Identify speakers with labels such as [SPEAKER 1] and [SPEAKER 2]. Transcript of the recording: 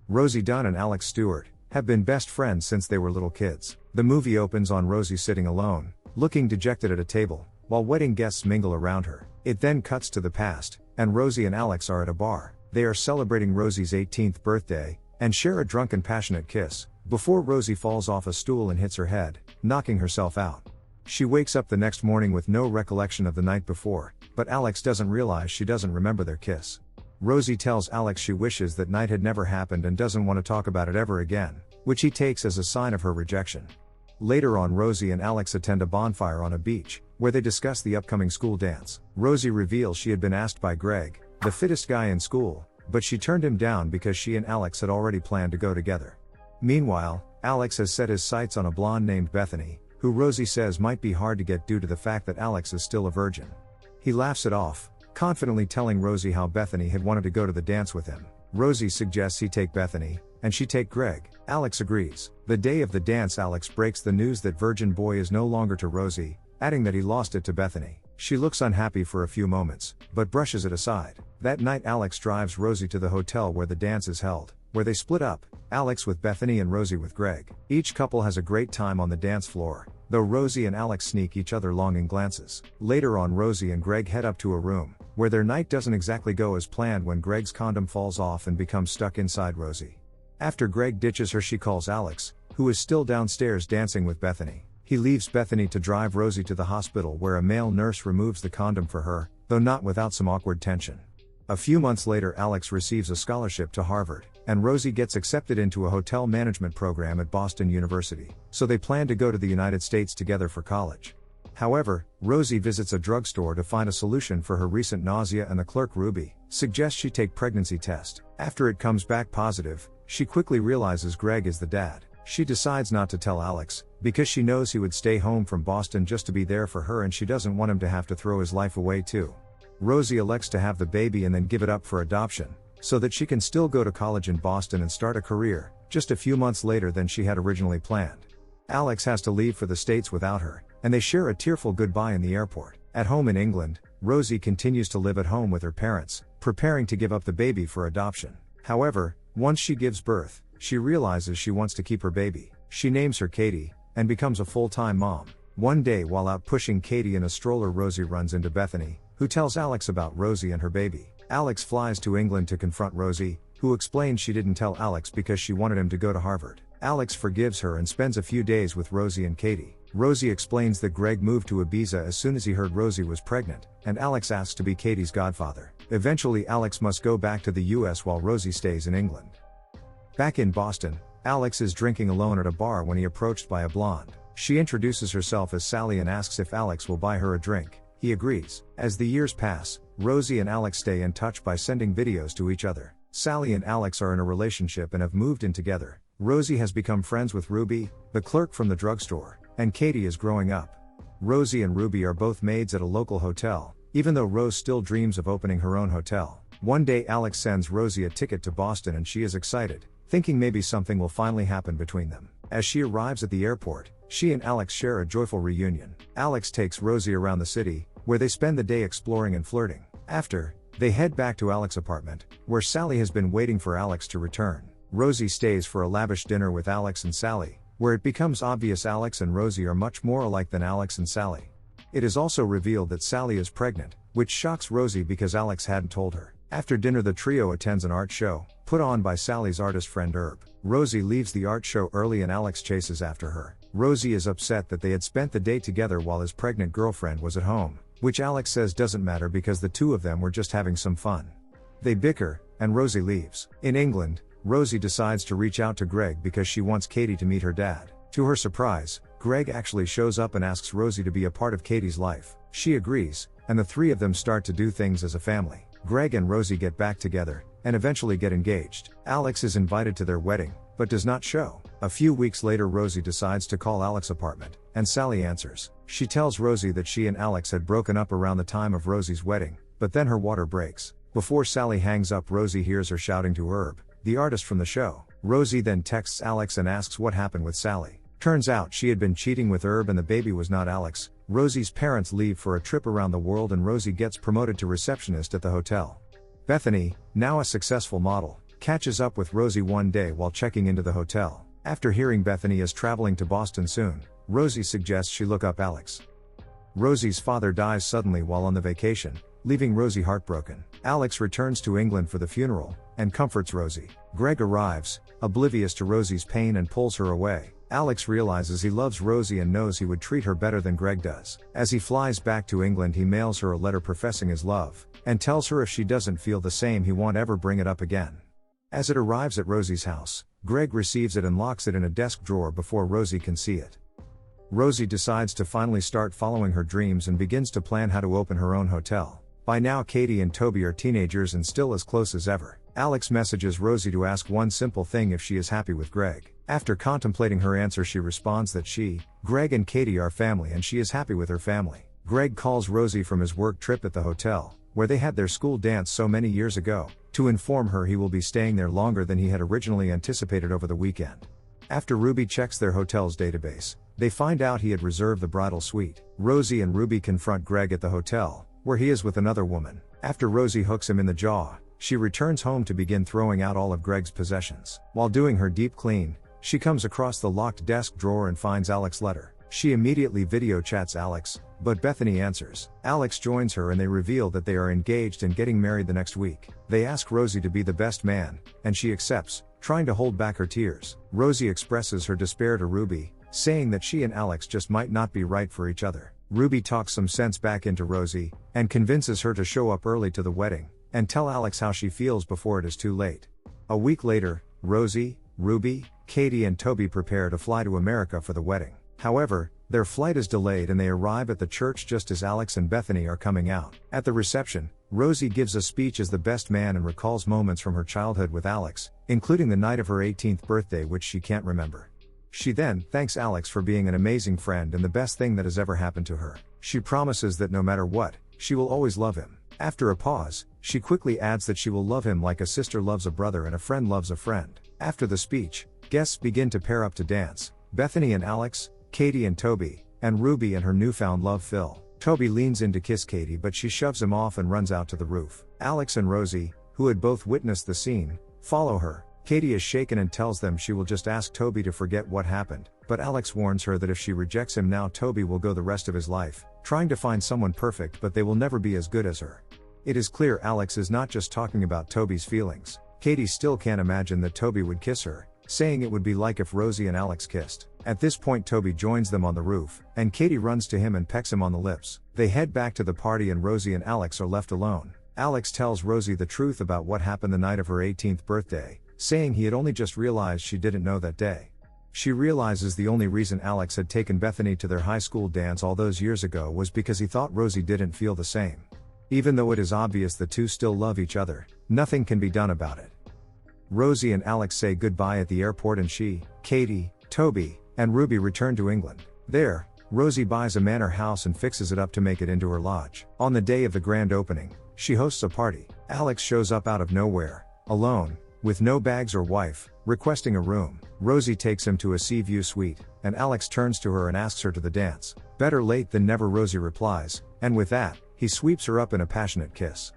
[SPEAKER 1] Rosie Dunne and Alex Stewart have been best friends since they were little kids. The movie opens on Rosie sitting alone, looking dejected at a table, while wedding guests mingle around her. It then cuts to the past, and Rosie and Alex are at a bar. They are celebrating Rosie's 18th birthday, and share a drunken passionate kiss, before Rosie falls off a stool and hits her head, knocking herself out. She wakes up the next morning with no recollection of the night before, but Alex doesn't realize she doesn't remember their kiss. Rosie tells Alex she wishes that night had never happened and doesn't want to talk about it ever again, which he takes as a sign of her rejection. Later on, Rosie and Alex attend a bonfire on a beach, where they discuss the upcoming school dance. Rosie reveals she had been asked by Greg, the fittest guy in school, but she turned him down because she and Alex had already planned to go together. Meanwhile, Alex has set his sights on a blonde named Bethany, who Rosie says might be hard to get due to the fact that Alex is still a virgin. He laughs it off, confidently telling Rosie how Bethany had wanted to go to the dance with him. Rosie suggests he take Bethany, and she take Greg. Alex agrees. The day of the dance, Alex breaks the news that virgin boy is no longer to Rosie, adding that he lost it to Bethany. She looks unhappy for a few moments, but brushes it aside. That night, Alex drives Rosie to the hotel where the dance is held, where they split up, Alex with Bethany and Rosie with Greg. Each couple has a great time on the dance floor, though Rosie and Alex sneak each other longing glances. Later on, Rosie and Greg head up to a room, where their night doesn't exactly go as planned when Greg's condom falls off and becomes stuck inside Rosie. After Greg ditches her, she calls Alex, who is still downstairs dancing with Bethany. He leaves Bethany to drive Rosie to the hospital, where a male nurse removes the condom for her, though not without some awkward tension. A few months later, Alex receives a scholarship to Harvard, and Rosie gets accepted into a hotel management program at Boston University, so they plan to go to the United States together for college. However, Rosie visits a drugstore to find a solution for her recent nausea, and the clerk, Ruby, suggests she take pregnancy test. After it comes back positive, she quickly realizes Greg is the dad. She decides not to tell Alex, because she knows he would stay home from Boston just to be there for her, and she doesn't want him to have to throw his life away too. Rosie elects to have the baby and then give it up for adoption, so that she can still go to college in Boston and start a career, just a few months later than she had originally planned. Alex has to leave for the States without her, and they share a tearful goodbye in the airport. At home in England, Rosie continues to live at home with her parents, preparing to give up the baby for adoption. However, once she gives birth, she realizes she wants to keep her baby. She names her Katie, and becomes a full-time mom. One day, while out pushing Katie in a stroller, Rosie runs into Bethany, who tells Alex about Rosie and her baby. Alex flies to England to confront Rosie, who explains she didn't tell Alex because she wanted him to go to Harvard. Alex forgives her and spends a few days with Rosie and Katie. Rosie explains that Greg moved to Ibiza as soon as he heard Rosie was pregnant, and Alex asks to be Katie's godfather. Eventually, Alex must go back to the US while Rosie stays in England. Back in Boston, Alex is drinking alone at a bar when he approached by a blonde. She introduces herself as Sally and asks if Alex will buy her a drink. He agrees. As the years pass, Rosie and Alex stay in touch by sending videos to each other. Sally and Alex are in a relationship and have moved in together. Rosie has become friends with Ruby, the clerk from the drugstore, and Katie is growing up. Rosie and Ruby are both maids at a local hotel, even though Rose still dreams of opening her own hotel. One day, Alex sends Rosie a ticket to Boston and she is excited, thinking maybe something will finally happen between them. As she arrives at the airport, she and Alex share a joyful reunion. Alex takes Rosie around the city, where they spend the day exploring and flirting. After, they head back to Alex's apartment, where Sally has been waiting for Alex to return. Rosie stays for a lavish dinner with Alex and Sally, where it becomes obvious Alex and Rosie are much more alike than Alex and Sally. It is also revealed that Sally is pregnant, which shocks Rosie because Alex hadn't told her. After dinner, the trio attends an art show, put on by Sally's artist friend Herb. Rosie leaves the art show early and Alex chases after her. Rosie is upset that they had spent the day together while his pregnant girlfriend was at home, which Alex says doesn't matter because the two of them were just having some fun. They bicker, and Rosie leaves. In England, Rosie decides to reach out to Greg because she wants Katie to meet her dad. To her surprise, Greg actually shows up and asks Rosie to be a part of Katie's life. She agrees, and the three of them start to do things as a family. Greg and Rosie get back together, and eventually get engaged. Alex is invited to their wedding, but does not show. A few weeks later, Rosie decides to call Alex's apartment, and Sally answers. She tells Rosie that she and Alex had broken up around the time of Rosie's wedding, but then her water breaks. Before Sally hangs up, Rosie hears her shouting to Herb, the artist from the show. Rosie then texts Alex and asks what happened with Sally. Turns out she had been cheating with Herb and the baby was not Alex. Rosie's parents leave for a trip around the world and Rosie gets promoted to receptionist at the hotel. Bethany, now a successful model, catches up with Rosie one day while checking into the hotel. After hearing Bethany is traveling to Boston soon, Rosie suggests she look up Alex. Rosie's father dies suddenly while on the vacation, leaving Rosie heartbroken. Alex returns to England for the funeral, and comforts Rosie. Greg arrives, oblivious to Rosie's pain, and pulls her away. Alex realizes he loves Rosie and knows he would treat her better than Greg does. As he flies back to England, he mails her a letter professing his love, and tells her if she doesn't feel the same he won't ever bring it up again. As it arrives at Rosie's house, Greg receives it and locks it in a desk drawer before Rosie can see it. Rosie decides to finally start following her dreams and begins to plan how to open her own hotel. By now Katie and Toby are teenagers and still as close as ever. Alex messages Rosie to ask one simple thing: if she is happy with Greg. After contemplating her answer, she responds that she, Greg and Katie are family and she is happy with her family. Greg calls Rosie from his work trip at the hotel, where they had their school dance so many years ago, to inform her he will be staying there longer than he had originally anticipated over the weekend. After Ruby checks their hotel's database, they find out he had reserved the bridal suite. Rosie and Ruby confront Greg at the hotel, where he is with another woman. After Rosie hooks him in the jaw, she returns home to begin throwing out all of Greg's possessions. While doing her deep clean, she comes across the locked desk drawer and finds Alex's letter. She immediately video chats Alex, but Bethany answers. Alex joins her and they reveal that they are engaged and getting married the next week. They ask Rosie to be the best man, and she accepts, trying to hold back her tears. Rosie expresses her despair to Ruby, saying that she and Alex just might not be right for each other. Ruby talks some sense back into Rosie, and convinces her to show up early to the wedding, and tell Alex how she feels before it is too late. A week later, Rosie, Ruby, Katie and Toby prepare to fly to America for the wedding. However, their flight is delayed and they arrive at the church just as Alex and Bethany are coming out. At the reception, Rosie gives a speech as the best man and recalls moments from her childhood with Alex, including the night of her 18th birthday which she can't remember. She then thanks Alex for being an amazing friend and the best thing that has ever happened to her. She promises that no matter what, she will always love him. After a pause, she quickly adds that she will love him like a sister loves a brother and a friend loves a friend. After the speech, guests begin to pair up to dance. Bethany and Alex, Katie and Toby, and Ruby and her newfound love Phil. Toby leans in to kiss Katie but she shoves him off and runs out to the roof. Alex and Rosie, who had both witnessed the scene, follow her. Katie is shaken and tells them she will just ask Toby to forget what happened, but Alex warns her that if she rejects him now, Toby will go the rest of his life trying to find someone perfect, but they will never be as good as her. It is clear Alex is not just talking about Toby's feelings. Katie still can't imagine that Toby would kiss her, saying it would be like if Rosie and Alex kissed. At this point Toby joins them on the roof, and Katie runs to him and pecks him on the lips. They head back to the party and Rosie and Alex are left alone. Alex tells Rosie the truth about what happened the night of her 18th birthday, saying he had only just realized she didn't know that day. She realizes the only reason Alex had taken Bethany to their high school dance all those years ago was because he thought Rosie didn't feel the same. Even though it is obvious the two still love each other, nothing can be done about it. Rosie and Alex say goodbye at the airport and she, Katie, Toby, and Ruby return to England. There, Rosie buys a manor house and fixes it up to make it into her lodge. On the day of the grand opening, she hosts a party. Alex shows up out of nowhere, alone, with no bags or wife, requesting a room. Rosie takes him to a sea view suite, and Alex turns to her and asks her to the dance. Better late than never, Rosie replies, and with that, he sweeps her up in a passionate kiss.